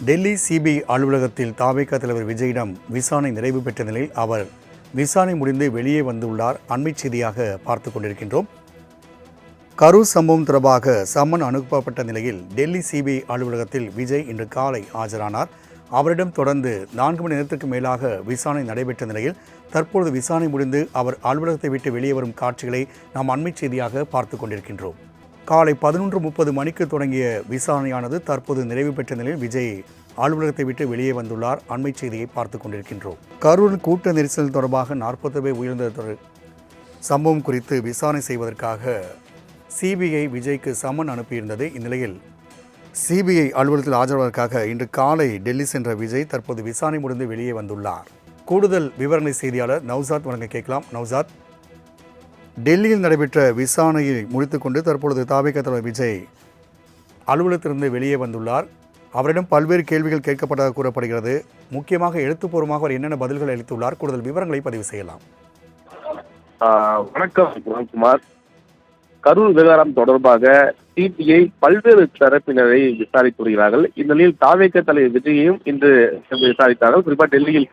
Delhi CBI அலுவலகத்தில் தவேக தலைவர் விஜயிடம் விசாரணை நிறைவு பெற்ற நிலையில் அவர் விசாரணை முடிந்து வெளியே வந்துள்ளார். அண்மை செய்தியாக பார்த்து கொண்டிருக்கின்றோம். கரூர் சம்பவம் தொடர்பாக சம்மன் அனுப்பப்பட்ட நிலையில் டெல்லி சிபிஐ அலுவலகத்தில் விஜய் இன்று காலை ஆஜரானார். அவரிடம் தொடர்ந்து 4 மணி நேரத்திற்கு மேலாக விசாரணை நடைபெற்ற நிலையில் தற்பொழுது விசாரணை முடிந்து அவர் அலுவலகத்தை விட்டு வெளியே வரும் காட்சிகளை நாம் அண்மை செய்தியாக பார்த்து கொண்டிருக்கின்றோம். காலை 11:30 மணிக்கு தொடங்கிய விசாரணையானது தற்போது நிறைவு பெற்ற நிலையில் விஜய் அலுவலகத்தை விட்டு வெளியே வந்துள்ளார். அண்மை செய்தியை பார்த்து கொண்டிருக்கின்றோம். கரூர் கூட்ட நெரிசல் தொடர்பாக 40 பேர் உயிரிழந்த சம்பவம் குறித்து விசாரணை செய்வதற்காக சிபிஐ விஜய்க்கு சம்மன் அனுப்பியிருந்தது. இந்நிலையில் சிபிஐ அலுவலகத்தில் ஆஜராவதற்காக இன்று காலை டெல்லி சென்ற விஜய் தற்போது விசாரணை முடிந்து வெளியே வந்துள்ளார். கூடுதல் விவரங்களை செய்தியாளர் நௌசாத் வழங்க கேட்கலாம். நௌசாத், டெல்லியில் நடைபெற்ற விசாரணையை முடித்துக்கொண்டு தற்பொழுது தவேக தலைவர் விஜய் அலுவலகத்திலிருந்து வெளியே வந்துள்ளார். அவரிடம் பல்வேறு கேள்விகள் கேட்கப்பட்டதாக கூறப்படுகிறது. முக்கியமாக எழுத்துப்பூர்வமாக அவர் என்னென்ன பதில்கள் அளித்துள்ளார்? கூடுதல் விவரங்களை பதிவு செய்யலாம். வணக்கம் குமார். கரூர் விவகாரம் தொடர்பாக சிபிஐ பல்வேறு தரப்பினரை விசாரித்து வருகிறார்கள். இந்த நிலையில் தவேக தலைவர் விஜயையும் இன்று விசாரித்தார்கள். குறிப்பாக டெல்லியில்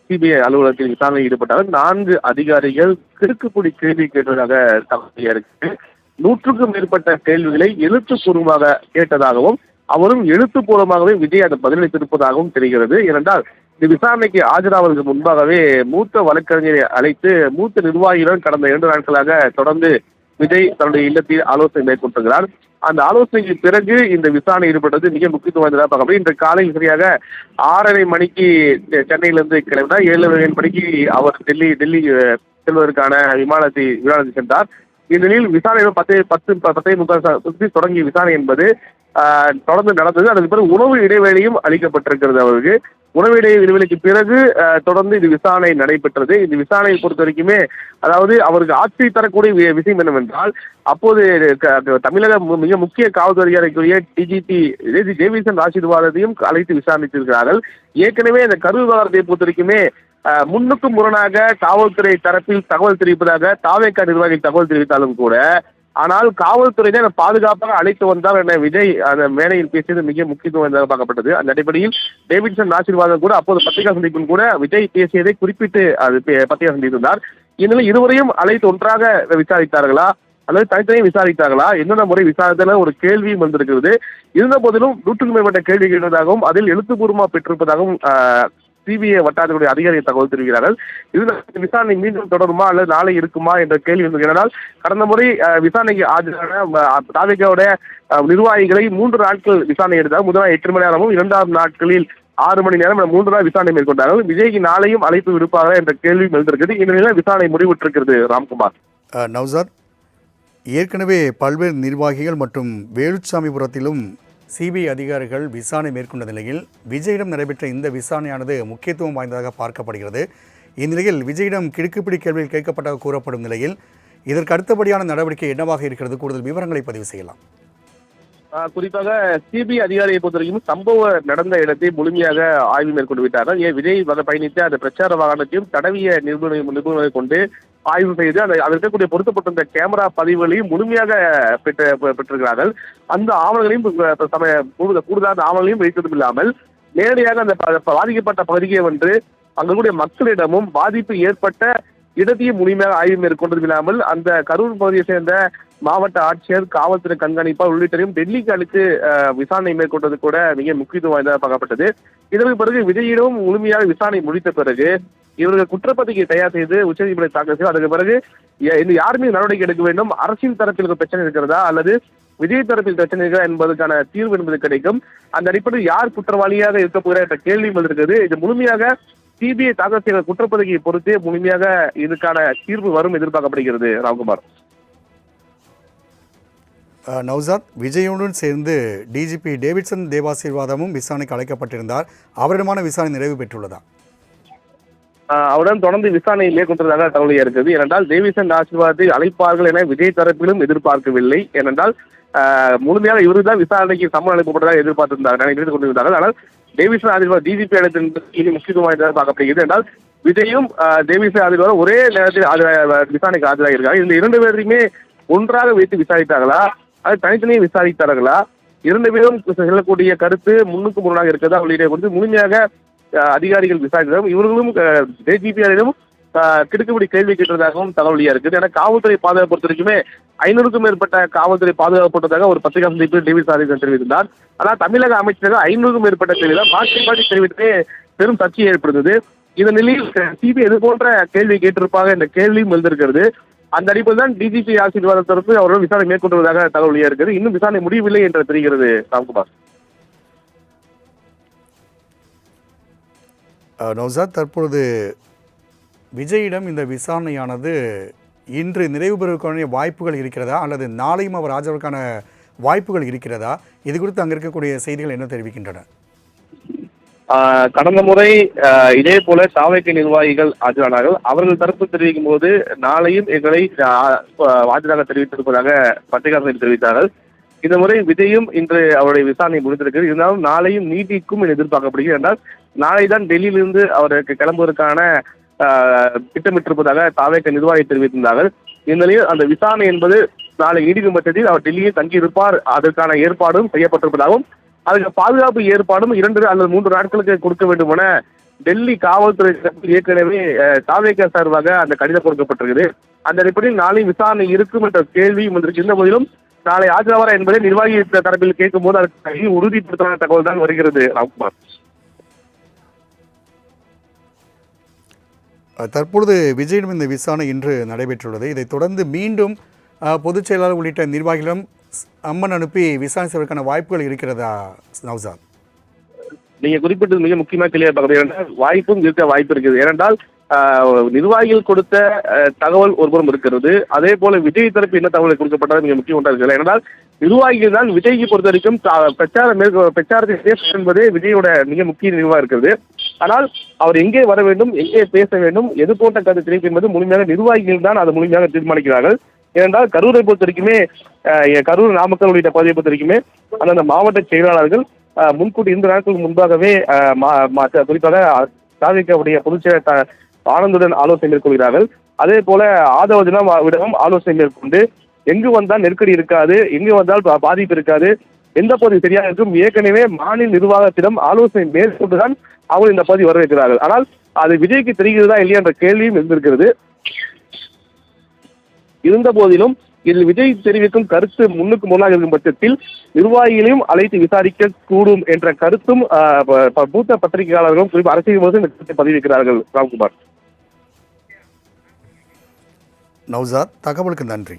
சிபிஐ அலுவலகத்தில் விசாரணையில் ஈடுபட்டார்கள். 4 அதிகாரிகள் கிறுக்குப்பிடி கேள்வி கேட்டதாக தகவல் இருக்கு. 100க்கும் மேற்பட்ட கேள்விகளை எழுத்துப்பூர்வமாக கேட்டதாகவும் அவரும் எழுத்துப்பூர்வமாகவே விஜய் அதை பதிலளித்திருப்பதாகவும் தெரிகிறது. ஏனென்றால் இந்த விசாரணைக்கு ஆஜராவதற்கு முன்பாகவே மூத்த வழக்கறிஞரை அழைத்து மூத்த நிர்வாகிகளுடன் கடந்த 2 நாட்களாக தொடர்ந்து விஜய் தன்னுடைய இல்லத்தில் ஆலோசனை மேற்கொண்டிருக்கிறார். அந்த ஆலோசனைக்கு பிறகு இந்த விசாரணை ஈடுபட்டது மிக முக்கியத்துவம் வாய்ந்ததாக பார்க்கப்படும். இன்று காலையில் சரியாக 6:30 மணிக்கு சென்னையிலிருந்து கிளம்பினார். 7 மணிக்கு அவர் டெல்லி செல்வதற்கான விமானத்தில் சென்றார். இந்நிலையில் விசாரணை 10:30 தொடங்கிய விசாரணை என்பது தொடர்ந்து நடந்தது. அதற்கு பிறகு உணவு இடைவேளையும் அளிக்கப்பட்டிருக்கிறது. அவருக்கு உணவு இடைவெளிக்கு பிறகு தொடர்ந்து இது விசாரணை நடைபெற்றது. இந்த விசாரணையை பொறுத்த வரைக்குமே அதாவது அவருக்கு ஆட்சி தரக்கூடிய விஷயம் என்னவென்றால், அப்போது தமிழக மிக முக்கிய காவல்துறைக்குரிய டிஜிபி டேவிசன் ஆசீர்வாதத்தையும் அழைத்து விசாரித்திருக்கிறார்கள். ஏற்கனவே இந்த கரூர் விவகாரத்தை பொறுத்த வரைக்குமே முன்னுக்கு முரணாக காவல்துறை தரப்பில் தகவல் தெரிவிப்பதாக தவேக நிர்வாகிகள் தகவல் தெரிவித்தாலும் கூட, ஆனால் காவல்துறையினர் பாதுகாப்பாக அழைத்து வந்தார் என விஜய் அந்த மேடையில் பேசியது மிக முக்கியத்துவம் பார்க்கப்பட்டது. அந்த அடிப்படையில் டேவிட்சன் ஆசீர்வாதம் கூட அப்போது பத்திரிகா சந்திப்பில் கூட விஜய் பேசியதை குறிப்பிட்டு அது பத்திரிகா சந்தித்திருந்தார். இந்நிலையில் இருவரையும் அழைத்து ஒன்றாக விசாரித்தார்களா அல்லது தனித்தனியும் விசாரித்தார்களா, என்னென்ன முறை விசாரித்தன ஒரு கேள்வியும் வந்திருக்கிறது. இருந்த போதிலும் 100க்கும் மேற்பட்ட கேள்வி கேட்டதாகவும் அதில் எழுத்துப்பூர்வமாக பெற்றிருப்பதாகவும் சிபிஐ வட்டாரத்துடைய அதிகாரிகள் தகவல் தெரிவிக்கிறார்கள். இது விசாரணை மீண்டும் தொடருமா அல்லது நாளை இருக்குமா என்ற கேள்வி இருந்ததால் கடந்த முறை விசாரணைக்கு ஆஜரான தவேகவுடைய நிர்வாகிகளை 3 நாட்கள் விசாரணை எடுத்தார். முதல் நாள் 8 மணி நேரமும் 2ஆம் நாட்களில் 6 மணி நேரம் 3 நாள் விசாரணை மேற்கொண்டார்கள். விஜய்க்கு நாளையும் அழைப்பு விடுப்பார்கள் என்ற கேள்வியும் எழுந்திருக்கிறது. இந்த நிலையில் விசாரணை முடிவுற்றிருக்கிறது. ராம்குமார். நௌசாத், ஏற்கனவே பல்வேறு நிர்வாகிகள் மற்றும் வேலுச்சாமிபுரத்திலும் சிபிஐ அதிகாரிகள் விசாரணை மேற்கொண்ட நிலையில் விஜயிடம் நடைபெற்ற இந்த விசாரணையானது முக்கியத்துவம் வாய்ந்ததாக பார்க்கப்படுகிறது. இந்நிலையில் விஜயிடம் கிடுக்குப்பிடி கேள்விகள் கேட்கப்பட்டதாக கூறப்படும் நிலையில் இதற்கு அடுத்தபடியான நடவடிக்கை என்னவாக இருக்கிறது? கூடுதல் விவரங்களை பதிவு செய்யலாம். குறிப்பாக சிபிஐ அதிகாரியை பொறுத்தவரைக்கும் சம்பவம் நடந்த இடத்தை முழுமையாக ஆய்வு மேற்கொண்டு விட்டார்கள். விஜய் பயணித்த அந்த பிரச்சார வாகனத்தையும் தடவிய நிபுணரை கொண்டு ஆய்வு செய்து அதில் இருக்கக்கூடிய பொருத்தப்பட்டிருந்த கேமரா பதிவுகளையும் முழுமையாக பெற்றிருக்கிறார்கள். அந்த ஆவணங்களையும் கூடுதலான ஆவணங்களையும் வைத்ததும் இல்லாமல் நேரடியாக அந்த பாதிக்கப்பட்ட பகுதியை வந்து அங்கக்கூடிய மக்களிடமும் பாதிப்பு ஏற்பட்ட இடத்தையும் முழுமையாக ஆய்வு மேற்கொண்டதும் இல்லாமல் அந்த கரூர் பகுதியை சேர்ந்த மாவட்ட ஆட்சியர், காவல்துறை கண்காணிப்பாளர் உள்ளிட்டரையும் டெல்லிக்கு அழைத்து விசாரணை மேற்கொண்டது கூட மிக முக்கியத்துவம் வாய்ந்ததாக பார்க்கப்பட்டது. இதற்கு பிறகு விஜயிடம் முழுமையாக விசாரணை முடித்த பிறகு இவர்கள் குற்றப்பத்திரிகை தயார் செய்து உச்சநீதிமன்றத்தில் தாக்கல் செய்து அதற்கு பிறகு யாருமே நடவடிக்கை எடுக்க வேண்டும், அரசின் தரப்பில் பிரச்சனை இருக்கிறதா அல்லது விஜய் தரப்பில் பிரச்சனை இருக்கிறதா என்பதற்கான தீர்வு என்பது கிடைக்கும். அந்த அடிப்படையில் யார் குற்றவாளியாக இருக்க போகிறார் என்ற கேள்வியும் இருக்கிறது. இது முழுமையாக சிபிஐ தாக்கல் செய்த குற்றப்பத்திரிகையை பொறுத்தே முழுமையாக இதுக்கான தீர்வு வரும் எதிர்பார்க்கப்படுகிறது. ராம்குமார். நௌசாத், விஜயுடன் சேர்ந்து டிஜிபி டேவிட்சன் தேவாசீர்வாதமும் விசாரணைக்கு அழைக்கப்பட்டிருந்தார். அவரிடமான விசாரணை நிறைவு பெற்றுள்ளதா? அவருடன் தொடர்ந்து விசாரணை மேற்கொண்டதாக தகவல் இருக்கிறது. ஏனென்றால் டேவிட்சன் ஆசீர்வாதத்தை அழைப்பார்கள் என விஜய் தரப்பிலும் எதிர்பார்க்கவில்லை. ஏனென்றால் முழுமையாக இவருதான் விசாரணைக்கு சம்மன் அனுப்பப்பட்டதாக எதிர்பார்த்திருந்தார்கள். ஆனால் டேவிட்சன் ஆசீர்வாதம் டிஜிபி அழைத்து முக்கியத்துவம் வாய்ந்ததாக பார்க்கப்படுகிறது. என்றால் விஜயும் டேவிட்சன் ஆசீர்வாதம் ஒரே நேரத்தில் விசாரணைக்கு ஆஜராக இருக்காங்க. இந்த 2 பேரையுமே ஒன்றாக வைத்து விசாரித்தார்களா அது தனித்தனியே விசாரித்தார்களா இரண்டு பேரும் செல்லக்கூடிய கருத்து முன்னுக்கு முரணாக இருக்கிறதா உள்ளிட்ட குறித்து முழுமையாக அதிகாரிகள் விசாரித்ததாகவும் இவர்களும் டிஜிபியாரிடம் கிடுக்குப்படி கேள்வி கேட்டதாகவும் தகவல் இருக்குது. ஏன்னா காவல்துறை பாதுகாப்பு பொறுத்த வரைக்குமே 500க்கும் மேற்பட்ட காவல்துறை பாதுகாப்பட்டதாக ஒரு பத்திரிகை சந்திப்பில் டிவி சாரதி தெரிவித்தார். ஆனால் தமிழக அமைச்சர்கள் 500க்கும் மேற்பட்ட கேள்விதான் மாற்றி மாற்றி தெரிவித்தே பெரும் சர்ச்சை ஏற்படுத்தது. இந்த நிலையில் சிபிஐ இது போன்ற கேள்வி கேட்டிருப்பாங்க என்ற கேள்வியும் எழுந்திருக்கிறது. அந்த அடிப்படையில் தான் டிஜிபி ஆசீர்வாதம் தரப்பு அவர்கள் விசாரணை மேற்கொண்டுவதாக தகவல் வெளியாக இன்னும் விசாரணை முடியவில்லை என்று தெரிகிறது. ராம்குமார். நௌசாத், தற்பொழுது விஜயிடம் இந்த விசாரணையானது இன்று நிறைவு பெறுவதற்கான வாய்ப்புகள் இருக்கிறதா அல்லது நாளையும் அவர் ஆஜருக்கான வாய்ப்புகள் இருக்கிறதா? இது குறித்து அங்கே இருக்கக்கூடிய செய்திகள் என்ன தெரிவிக்கின்றன? கடந்த முறை இதே போல தாவேகா நிர்வாகிகள் ஆஜரானார்கள். அவர்கள் தரப்பு தெரிவிக்கும் போது நாளையும் எங்களை ஆஜராக தெரிவித்திருப்பதாக பத்திரிகை தெரிவித்தார்கள். இந்த முறை விஜயும் இன்று அவருடைய விசாரணை முடிந்திருக்கிறது. இருந்தாலும் நாளையும் நீட்டிக்கும் என எதிர்பார்க்கப்படுகிறது. என்றால் நாளை தான் டெல்லியிலிருந்து அவருக்கு கிளம்புவதற்கான திட்டமிட்டிருப்பதாக தாவேகா நிர்வாகி தெரிவித்திருந்தார்கள். இந்நிலையில் அந்த விசாரணை என்பது நாளை நீடிக்கும் பட்சத்தில் அவர் டெல்லியில் தங்கியிருப்பார். அதற்கான ஏற்பாடும் செய்யப்பட்டிருப்பதாகவும் அதுக்கு பாதுகாப்பு ஏற்பாடும் 2 அல்லது 3 நாட்களுக்கு கொடுக்க வேண்டும் என டெல்லி காவல்துறை ஏற்கனவே தாவேகா சார்பாக அந்த கடிதம் கொடுக்கப்பட்டிருக்குது. அந்த அடிப்படையில் நாளை விசாரணை இருக்கும் என்ற கேள்வியும் வந்திருக்கு. இருந்த போதிலும் நாளை ஆஜராவாரா என்பதை நிர்வாகி தரப்பில் கேட்கும் போது அதற்கு உறுதிப்படுத்தான தகவல் தான் வருகிறது. ராம்குமார். தற்பொழுது விஜயிடம் இந்த விசாரணை இன்று நடைபெற்றுள்ளது. இதைத் தொடர்ந்து மீண்டும் பொதுச் செயலாளர் உள்ளிட்ட நிர்வாகிகளிடம் அம்மன் அனுப்பி விசாரணை செய்வதற்கான வாய்ப்புகள் இருக்கிறதா நௌசாத்? நீங்க குறிப்பிட்டது மிக முக்கியமாக கிளியர் பார்க்கிறது. வாய்ப்பும் இருக்க வாய்ப்பு இருக்குது. ஏனென்றால் நிர்வாகிகள் கொடுத்த தகவல் ஒருபுறம் இருக்கிறது. அதே போல விஜய் தரப்பு என்ன தகவல் கொடுக்கப்பட்டது மிக முக்கியம் ஒன்றாக இருக்கிறது. ஏனென்றால் நிர்வாகிகள் தான் விஜய்க்கு பொறுத்த வரைக்கும் பிரச்சாரத்தை என்பதே விஜயோட மிக முக்கிய நிர்வாகம் இருக்கிறது. ஆனால் அவர் எங்கே வர வேண்டும், எங்கே பேச வேண்டும், எது போன்ற கருத்து தெரிவிக்கும் என்பது முழுமையாக நிர்வாகிகள் தான் அதை முழுமையாக தீர்மானிக்கிறார்கள். ஏனென்றால் கரூரை பொறுத்த வரைக்குமே கரூர் நாமக்கல் உள்ளிட்ட பகுதியை பொறுத்த வரைக்குமே அந்தந்த மாவட்ட செயலாளர்கள் முன்கூட்டி 2 நாட்களுக்கு முன்பாகவே குறிப்பாக தாவேகாவுடைய பொதுச் செயலர் ஆனந்துடன் ஆலோசனை மேற்கொள்கிறார்கள். அதே போல ஆதவஜனாவிடமும் ஆலோசனை மேற்கொண்டு எங்கு வந்தால் நெருக்கடி இருக்காது, எங்கு வந்தால் பாதிப்பு இருக்காது, எந்த பகுதி சரியாக இருக்கும் ஏற்கனவே மாநில நிர்வாகத்திடம் ஆலோசனை மேற்கொண்டுதான் அவர் இந்த பகுதி வரவேற்கிறார்கள். ஆனால் அது விஜய்க்கு தெரிகிறதா இல்லையா என்ற கேள்வியும் இருந்திருக்கிறது. இருந்த போதிலும் இதில் விஜய் தெரிவிக்கும் கருத்து முன்னுக்கு முன்னாக இருக்கும் பட்சத்தில் நிர்வாகிகளையும் அழைத்து விசாரிக்க கூடும் என்ற கருத்தும் மூத்த பத்திரிகையாளர்களும் குறிப்பாக அரசியல் போது இந்த கருத்தை பதிவிருக்கிறார்கள். ராம்குமார். நௌசாத், தகவலுக்கு நன்றி.